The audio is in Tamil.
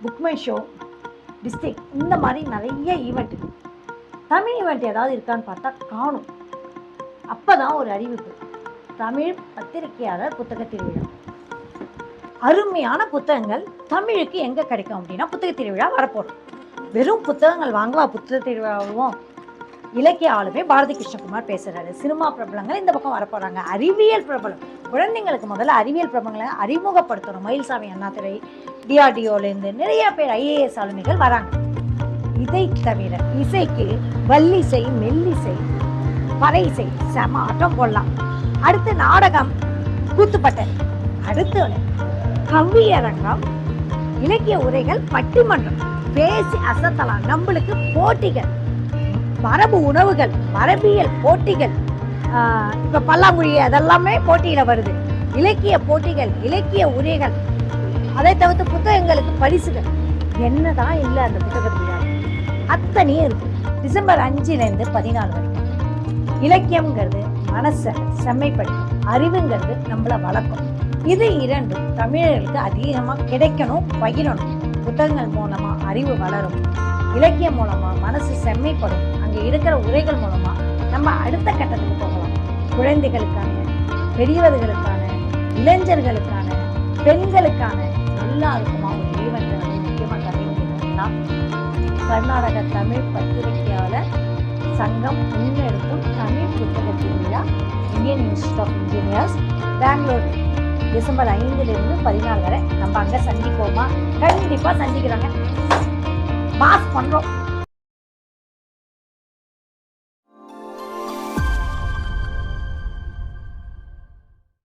புக்மை ஷோ, டிஸ்ட்ரிக்ட், இந்த மாதிரி நிறைய ஈவெண்ட். தமிழ் ஈவெண்ட் ஏதாவது இருக்கான்னு பார்த்தா காணும். அப்போ தான் ஒரு அறிவிப்பு, தமிழ் பத்திரிகையாளர் புத்தக திருவிழா. அருமையான புத்தகங்கள் தமிழுக்கு எங்கே கிடைக்கும் அப்படின்னா புத்தக திருவிழா வரப்போகிறோம். வெறும் புத்தகங்கள் வாங்குவா புத்தக திருவிழாவும். இலக்கிய ஆளுமே பாரதி கிருஷ்ணகுமார் பேசுகிறாரு. சினிமா பிரபலங்கள் இந்த பக்கம் வரப்போகிறாங்க. அறிவியல் பிரபலம், குழந்தைங்களுக்கு முதல்ல அறிவியல் பிரபலங்களை அறிமுகப்படுத்தணும். மயில்சாமி அண்ணாதுரை, டிஆர்டிஓலேருந்து நிறைய பேர் ஐஏஎஸ் ஆளுமைகள் வராங்க. இதை தவிர இசைக்கு வல்லிசை, மெல்லிசை, பறையிசை செம ஆட்டம் போடலாம். அடுத்து நாடகம், கூத்துப்பட்டை, அடுத்து கவியரங்கம், இலக்கிய உரைகள், பட்டிமன்றம், பேசி அசத்தலாம். நம்மளுக்கு போட்டிகள், மரபு உணவுகள், மரபியல் போட்டிகள், இப்போ பல்லாங்குழி அதெல்லாமே போட்டியில் வருது. இலக்கிய போட்டிகள், இலக்கிய உரைகள், அதை தவிர்த்து புத்தகங்களுக்கு பரிசுகள். என்னதான் இல்லை அந்த புத்தகத்தில் அத்தனையும் இருக்கு. டிசம்பர் 5லேருந்து 14 வரைக்கும். இலக்கியம்ங்கிறது மனசை செம்மைப்படுத்தும், அறிவுங்கிறது நம்மளை வளர்க்கும். இது இரண்டும் தமிழர்களுக்கு அதிகமாக கிடைக்கணும், பகிரணும். புத்தகங்கள் மூலமாக அறிவு வளரும், இலக்கியம் மூலமாக மனசு செம்மைப்படும். அங்கே இருக்கிற உரைகள் மூலமாக நம்ம அடுத்த கட்டத்துக்கு போகலாம். குழந்தைகளுக்கான, பெரியவர்களுக்கான, இளைஞர்களுக்கான, பெண்களுக்கான எல்லாருக்குமா ஒரு ஈவெண்ட் வந்து முக்கியமாக கதைங்கன்னா கர்நாடக தமிழ் பத்திரிகையாளர் சங்கம் முன்னெடுக்கும் தமிழ் புத்தக திருவிழா, Indian Institute of Engineers, Bangalore, December 5லேருந்து 14 வரை. நம்ம அங்கே சந்திப்போமா? கண்டிப்பாக சந்திக்கிறாங்க. பாஸ் பண்ணுறோம்.